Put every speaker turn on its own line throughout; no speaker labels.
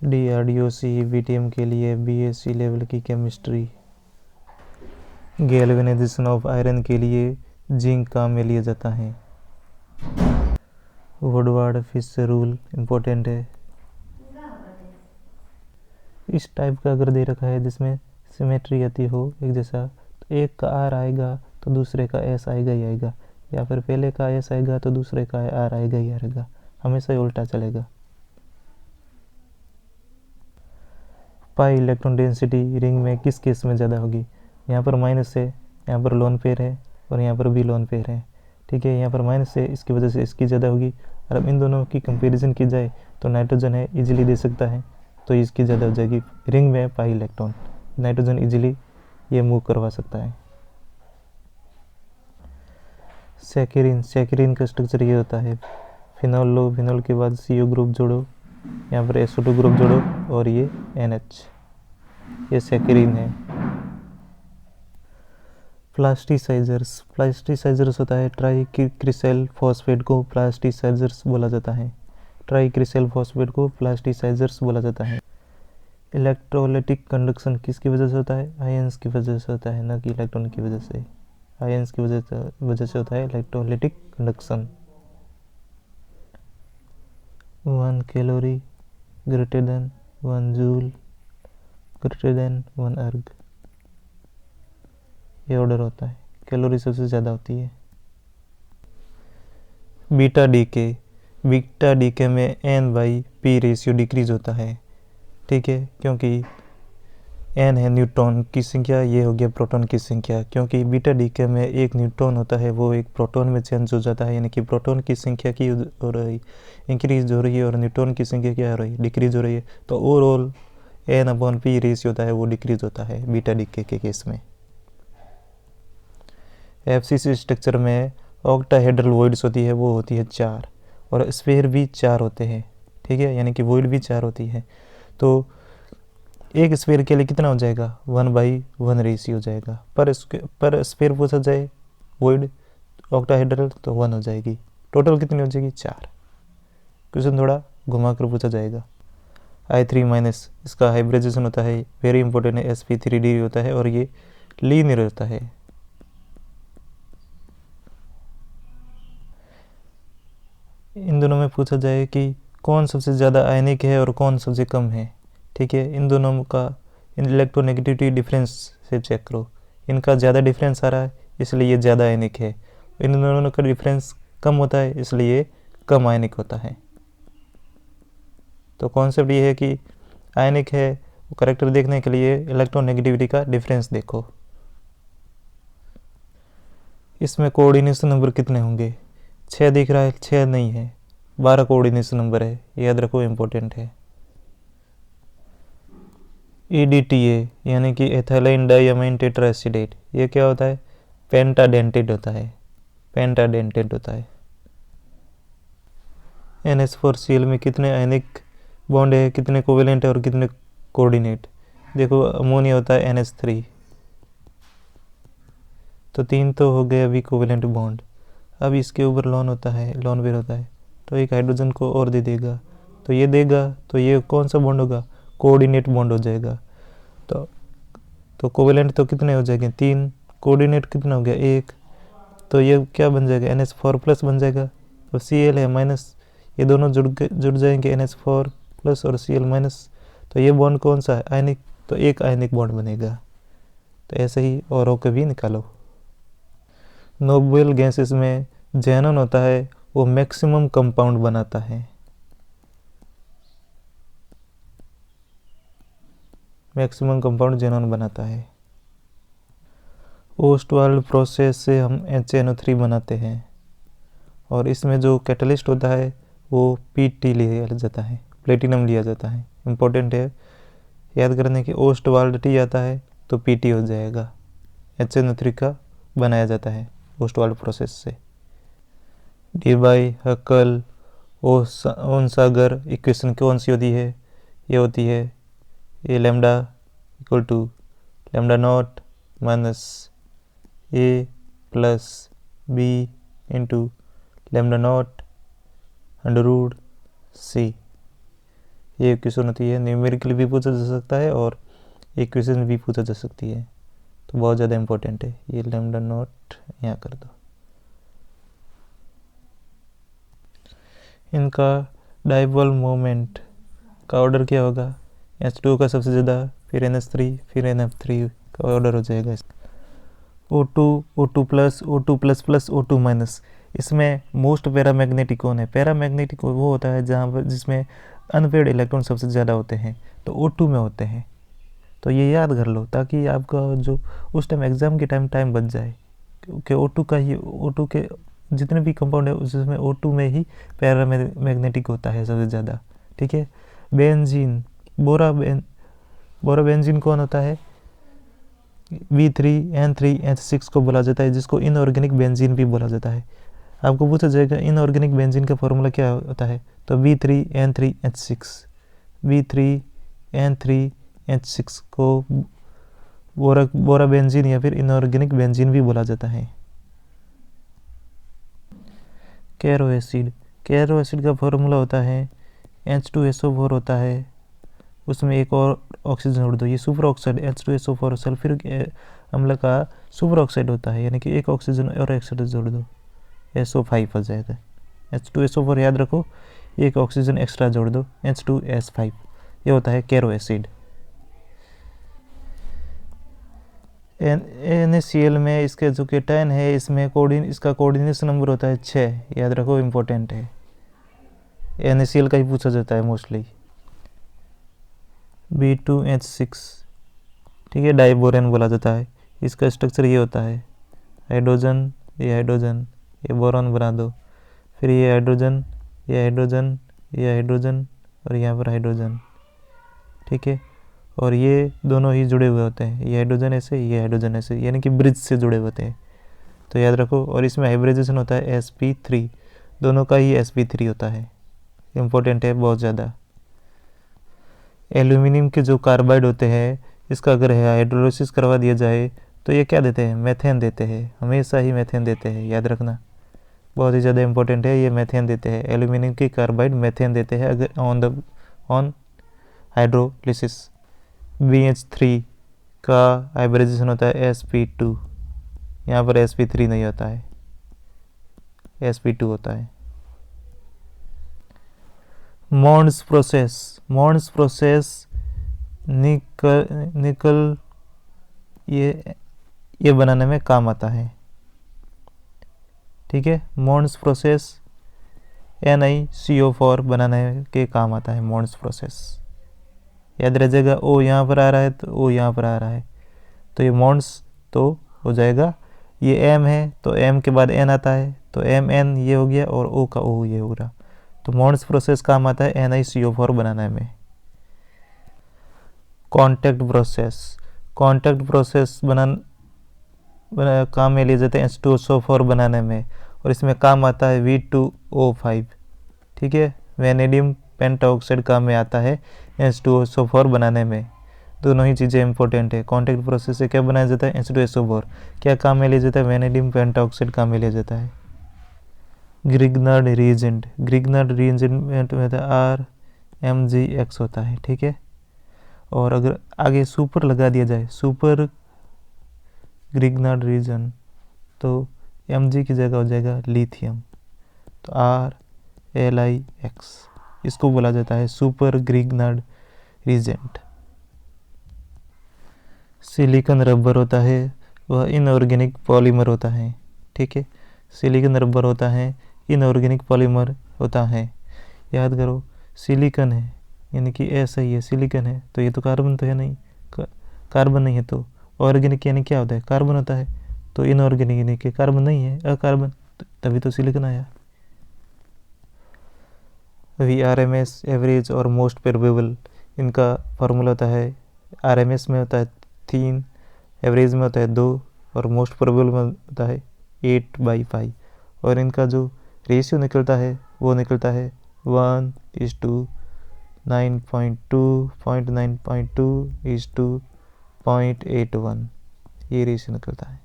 DRDO VTM के लिए BSc level की केमिस्ट्री। गैल्वेनाइजेशन ऑफ आयरन के लिए जिंक काम में लिया जाता है। वुडवार्ड फिश रूल इम्पोर्टेंट है। इस टाइप का अगर दे रखा है जिसमें सिमेट्री आती हो एक जैसा, तो एक का आर आएगा तो दूसरे का एस आएगा ही आएगा, या फिर पहले का एस आएगा तो दूसरे का आर आएगा ही आएगा, हमेशा ही उल्टा चलेगा। पाई इलेक्ट्रॉन डेंसिटी रिंग में किस केस में ज़्यादा होगी? यहाँ पर माइनस है, यहाँ पर लोन पेयर है और यहाँ पर भी लोन पेयर है। ठीक है, यहाँ पर माइनस है, इसकी वजह से इसकी ज़्यादा होगी। और अब इन दोनों की कंपैरिजन की जाए तो नाइट्रोजन है, इजीली दे सकता है, तो इसकी ज़्यादा हो जाएगी। रिंग में पाई इलेक्ट्रॉन, नाइट्रोजन इजीली ये मूव करवा सकता है। सैकरिन का स्ट्रक्चर ये होता है, फिनॉल लो, फिनॉल के बाद CO ग्रुप जोड़ो, यहाँ पर SO2 ग्रुप जोड़ो और ये NH, ये सैकरिन है। प्लास्टिसाइजर्स होता है, ट्राइक्रिसेल फॉस्फेट को प्लास्टिसाइजर्स बोला जाता है। ट्राइक्रिसेल फॉस्फेट को प्लास्टिसाइजर्स बोला जाता है। इलेक्ट्रोलाइटिक कंडक्शन किसकी वजह से होता है? आयंस की वजह से होता है, ना कि इलेक्ट्रॉन की वजह से। आयंस की वजह से होता है electrolytic conduction. 1 calorie greater than 1 joule greater than 1 अर्ग, ये ऑर्डर होता है, कैलोरी सबसे ज़्यादा होती है। बीटा डीके में N/P रेशियो डिक्रीज होता है। ठीक है, क्योंकि N है न्यूट्रॉन की संख्या, ये हो गया प्रोटॉन की संख्या। क्योंकि बीटा डीके में एक न्यूट्रॉन होता है, वो एक प्रोटॉन में चेंज हो जाता है, यानी कि प्रोटॉन की संख्या की हो रही इंक्रीज हो रही है और न्यूट्रॉन की संख्या क्या हो रही है? डिक्रीज हो रही है। तो ओवरऑल N/P रेशियो होता है वो डिक्रीज होता है बीटा डीके के केस में। FCC स्ट्रक्चर में ऑक्टाहेड्रल वॉइड्स होती है, वो होती है 4, और स्फीयर भी 4 होते हैं। ठीक है, यानी कि वॉइड भी 4 होती है। तो एक स्फीयर के लिए कितना हो जाएगा? 1/1 रेशियो हो जाएगा। पर स्फीयर पूछा जाए वॉइड ऑक्टाहेड्रल तो 1 हो जाएगी। टोटल कितनी हो जाएगी? 4। क्वेश्चन थोड़ा घुमा कर पूछा जाएगा। I3- इसका हाइब्रिडाइजेशन होता है, वेरी इंपॉर्टेंट है, sp3d होता है और ये लीनियर होता है। इन दोनों में पूछा जाए कि कौन सबसे ज़्यादा आयनिक है और कौन सबसे कम है। ठीक है, इन दोनों का इलेक्ट्रोनेगेटिविटी डिफरेंस से चेक करो। इनका ज़्यादा डिफरेंस आ रहा है इसलिए ये ज़्यादा आयनिक है, इन दोनों का डिफरेंस कम होता है इसलिए ये कम आयनिक होता है। तो कॉन्सेप्ट ये है कि आयनिक है, वो करेक्टर देखने के लिए इलेक्ट्रोनेगेटिविटी का डिफरेंस देखो। इसमें कोऑर्डिनेशन नंबर कितने होंगे? 6 दिख रहा है, 6 नहीं है, 12 कोऑर्डिनेशन नंबर है, याद रखो, इम्पोर्टेंट है। EDTA यानी कि एथिलीन डाइअमाइन टेट्राएसिडेट, ये क्या होता है? पेंटाडेंटेट होता है, पेंटाडेंटेट होता है। NH4Cl में कितने आयनिक बॉन्ड है, कितने कोवेलेंट है और कितने कोऑर्डिनेट? देखो, अमोनिया होता है NH3, तो 3 तो हो गए अभी कोवेलेंट बॉन्ड। अब इसके ऊपर लोन होता है, लोन पेयर होता है, तो एक हाइड्रोजन को और दे देगा, तो ये देगा, तो ये कौन सा बॉन्ड होगा? कोऑर्डिनेट बॉन्ड हो जाएगा। तो कोवेलेंट तो कितने हो जाएंगे? 3, कोऑर्डिनेट कितना हो गया? 1, तो ये क्या बन जाएगा? NH4+ बन जाएगा। तो Cl है माइनस, ये दोनों जुड़ जाएंगे, NH4+ और Cl-, तो ये बॉन्ड कौन सा है? आयनिक, तो एक आयनिक बॉन्ड बनेगा। तो ऐसे ही औरों के भी निकालो। नोबल गैसेस में जेनॉन होता है, वो मैक्सिमम कंपाउंड बनाता है, मैक्सिमम कंपाउंड जेनॉन बनाता है। ओस्टवाल्ड प्रोसेस से हम HNO3 बनाते हैं, और इसमें जो कैटलिस्ट होता है वो PT लिया जाता है, प्लेटिनम लिया जाता है। इम्पोर्टेंट है याद करने की, ओस्टवाल्ड T आता है तो PT हो जाएगा, HNO3 का बनाया जाता है ओस्टवाल्ड प्रोसेस से। डीबाई हकल ओनसागर इक्वेशन कौन सी होती है? ये होती है A lambda equal to lambda naught minus A plus B into lambda naught under root C। ये इक्वेशन होती है, न्यूमेरिकली भी पूछा जा सकता है और इक्वेशन भी पूछा जा सकती है, तो बहुत ज़्यादा इंपॉर्टेंट है। ये लैम्डा नॉट यहाँ कर दो। इनका डाइपोल मोमेंट का ऑर्डर क्या होगा, H2O का सबसे ज़्यादा, फिर NH3, फिर NF3 का ऑर्डर हो जाएगा। O2, O2 plus, O2 plus plus, O2 minus. इसमें मोस्ट पैरामैग्नेटिक कौन है? पैरामैग्नेटिक वो होता है जहाँ पर जिसमें अनपेयर्ड इलेक्ट्रॉन सबसे ज़्यादा होते हैं, तो O2 में होते हैं। तो ये याद कर लो ताकि आपका जो उस टाइम एग्ज़ाम के टाइम बच जाए, क्योंकि O2 के जितने भी कंपाउंड है उसमें O2 में ही पैरामैग्नेटिक होता है सबसे ज़्यादा। ठीक है। बेंजीन, बोरा बेंजीन कौन होता है? B3N3H6 को बोला जाता है, जिसको इनऑर्गेनिक बेंजीन भी बोला जाता है। आपको पूछा जाएगा इनऑर्गेनिक बेंजीन का फॉर्मूला क्या होता है, तो B3N3H6 को बोरा बेंजीन या फिर इनऑर्गेनिक बेंजीन भी बोला जाता है। कैरो एसिड का फॉर्मूला होता है H2SO4 होता है, उसमें एक और ऑक्सीजन जोड़ दो, ये सुपर ऑक्साइड H2SO4 सल्फ्यूरिक अम्ल का सुपर ऑक्साइड होता है, यानी कि एक ऑक्सीजन और ऑक्सीजन जोड़ दो, SO5 हो जाएगा। H2SO4 याद रखो, एक ऑक्सीजन एक्स्ट्रा जोड़ दो, H2S5, ये होता है कैरो एसिड। NaCl में इसके जो केटायन है इसमें इसका कोऑर्डिनेशन नंबर होता है 6, याद रखो, इम्पोर्टेंट है। NaCl का ही पूछा जाता है मोस्टली। B2H6, ठीक है, डाइबोरेन बोला जाता है। इसका स्ट्रक्चर ये होता है, हाइड्रोजन, ये बोरॉन बना दो, फिर ये हाइड्रोजन, और यहाँ पर हाइड्रोजन। ठीक है, और ये दोनों ही जुड़े हुए होते हैं, ये हाइड्रोजन ऐसे, यानी कि ब्रिज से जुड़े होते हैं, तो याद रखो। और इसमें हाइब्रिडाइजेशन होता है sp3, दोनों का ही sp3 होता है, इम्पोर्टेंट है बहुत ज़्यादा। एल्यूमिनियम के जो कार्बाइड होते हैं, इसका अगर हाइड्रोलिसिस करवा दिया जाए तो ये क्या देते हैं? मेथेन देते हैं, हमेशा ही मेथेन देते हैं, याद रखना, बहुत ही ज़्यादा इंपॉर्टेंट है। ये मेथेन देते हैं, एल्यूमिनियम की कार्बाइड मेथेन देते हैं अगर ऑन हाइड्रोलिसिस। BH3 का हाइब्रिडाइजेशन होता है sp2, यहाँ पर sp3 नहीं होता है, sp2 होता है। मॉन्ड्स प्रोसेस निकल ये बनाने में काम आता है। ठीक है, मॉन्ड्स प्रोसेस NiCO4 बनाने के काम आता है। मॉन्ड्स प्रोसेस याद रह जाएगा, O यहाँ पर आ रहा है तो O यहाँ पर आ रहा है, तो ये मॉन्ड्स तो हो जाएगा। ये M है तो M के बाद N आता है, तो MN ये हो गया, और O का O ये हो रहा, तो मॉन्ड्स प्रोसेस काम आता है NiCO4 बनाने में। कॉन्टैक्ट प्रोसेस काम में लिए जाते हैं H2SO4 बनाने में, और इसमें काम आता है V2O5। ठीक है, वेनेडियम पेंटाऑक्साइड काम में आता है H2SO4 बनाने में। दोनों ही चीज़ें इंपॉर्टेंट है। कॉन्टैक्ट प्रोसेस से क्या बनाया जाता है? H2SO4। क्या काम में लिया जाता है? वेनेडियम पेंटाऑक्साइड काम में लिया जाता है। ग्रिग्नार्ड रीजेंट में RMgX होता है। ठीक है, और अगर आगे सुपर लगा दिया जाए, सुपर ग्रिग्नार्ड रीजन, तो Mg की जगह हो जाएगा लिथियम, तो RLiX, इसको बोला जाता है super Grignard reagent. Silicone rubber होता है, वह इनऑर्गेनिक पॉलीमर होता है। ठीक है, सिलिकॉन रबर होता है, इनऑर्गेनिक पॉलीमर होता है। याद करो, सिलिकॉन है यानी कि ऐसा ही है, सिलिकॉन है तो ये तो कार्बन तो है नहीं, कार्बन नहीं है, तो ऑर्गेनिक यानी क्या होता है? कार्बन होता है, तो इनऑर्गेनिक यानी कि कार्बन नहीं है, अकार्बन, तभी तो सिलिकॉन आया। VRMS एवरेज और मोस्ट प्रोबेबल, इनका फार्मूला होता है, RMS में होता है 3, एवरेज में होता है 2, और मोस्ट प्रोबेबल में होता है 8/5, और इनका जो रेशियो निकलता है वो निकलता है 1:9.2 ये रेशियो निकलता है।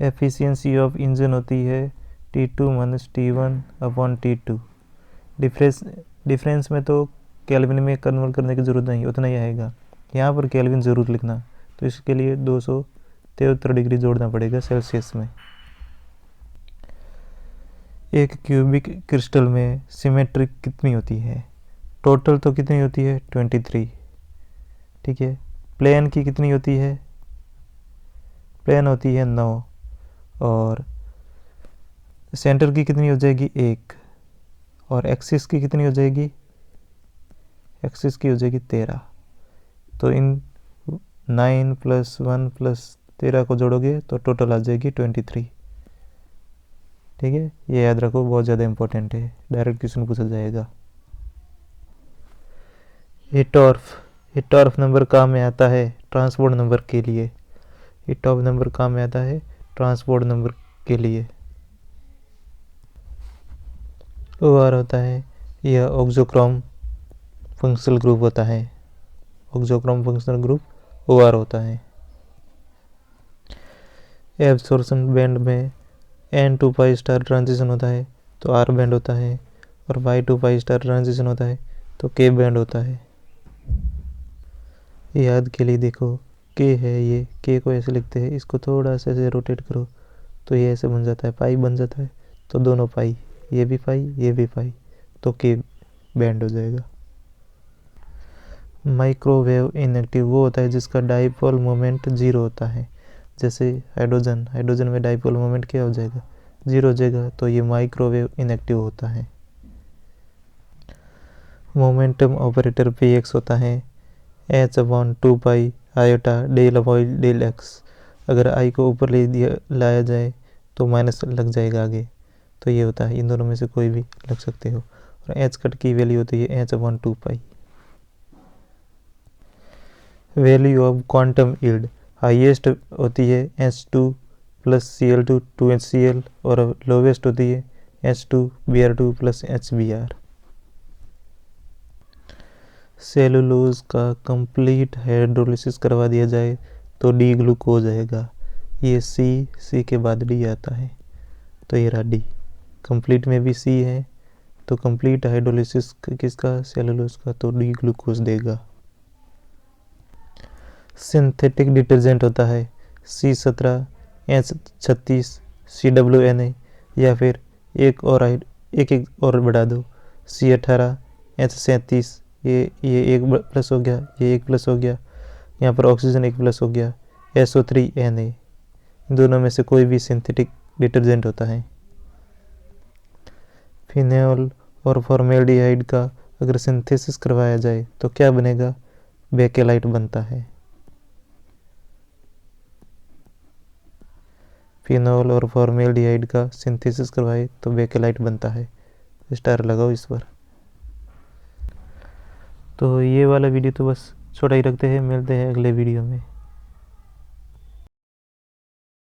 एफिशिएंसी ऑफ इंजन होती है T2 - T1/T2। डिफरेंस में तो केल्विन में कन्वर्ट करने की ज़रूरत नहीं, उतना ही आएगा। यहाँ पर केल्विन ज़रूर लिखना, तो इसके लिए 273 डिग्री जोड़ना पड़ेगा सेल्सियस में। एक क्यूबिक क्रिस्टल में सिमेट्रिक कितनी होती है? टोटल तो कितनी होती है? 23। ठीक है। प्लेन की कितनी होती है? प्लेन होती है 9। और सेंटर की कितनी हो जाएगी? 1। और एक्सिस की कितनी हो जाएगी? एक्सिस की हो जाएगी 13। तो इन 9 + 1 + 13 को जोड़ोगे तो टोटल आ जाएगी 23। ठीक है, ये याद रखो, बहुत ज़्यादा इंपॉर्टेंट है, डायरेक्ट क्वेश्चन पूछा जाएगा। हिटॉर्फ नंबर काम में आता है ट्रांसपोर्ट नंबर के लिए। हिटॉर्फ नंबर काम में आता है ट्रांसपोर्ट नंबर के लिए। OR होता है, यह ऑक्सोक्रोम फंक्शनल ग्रुप होता है। ऑक्सोक्रोम फंक्शनल ग्रुप OR होता है। एब्सॉर्प्शन बैंड में N to Pi star transition होता है तो R बैंड होता है, और Y to Pi star transition होता है तो K बैंड होता है। याद के लिए देखो, K है, ये K को ऐसे लिखते हैं, इसको थोड़ा सा ऐसे रोटेट करो तो ये ऐसे बन जाता है, पाई बन जाता है, तो दोनों पाई, ये भी पाई ये भी पाई, तो K बैंड हो जाएगा। माइक्रोवेव इनएक्टिव वो होता है जिसका डाइपोल मोमेंट 0 होता है। जैसे हाइड्रोजन में डाइपोल मोमेंट क्या हो जाएगा? 0 हो जाएगा, तो ये माइक्रोवेव इनएक्टिव होता है। मोमेंटम ऑपरेटर Px होता है h/2 पाई आयोटा del x। अगर i को ऊपर लाया जाए तो माइनस लग जाएगा आगे, तो ये होता है, इन दोनों में से कोई भी लग सकते हो। और h कट की वैल्यू होती है h/2 pi. Value of quantum yield highest होती है H2 + Cl2 2HCl, और लोवेस्ट होती है H2Br2 + HBr। सेलुलोज का कंप्लीट हाइड्रोलिसिस करवा दिया जाए तो डी ग्लूकोज आएगा। ये सी के बाद डी आता है, तो ये रहा डी। कंप्लीट में भी सी है, तो कंप्लीट हाइड्रोलिसिस किसका? सेलुलोज का, तो डी ग्लूकोज देगा। सिंथेटिक डिटर्जेंट होता है C17, H36, CWNA, या फिर एक और बढ़ा दो, C18, H37। ये 1+ हो गया, ये 1+ हो गया, यहाँ पर ऑक्सीजन 1+ हो गया, SO3Na। इन दोनों में से कोई भी सिंथेटिक डिटर्जेंट होता है। फिनोल और फॉर्मेल्डिहाइड का अगर सिंथेसिस करवाया जाए तो क्या बनेगा? बेकेलाइट बनता है। फिनोल और फॉर्मेल्डिहाइड का सिंथेसिस करवाए तो बेकेलाइट बनता है। स्टार लगाओ इस पर। तो ये वाला वीडियो तो बस छोटा ही रखते हैं, मिलते हैं अगले वीडियो में।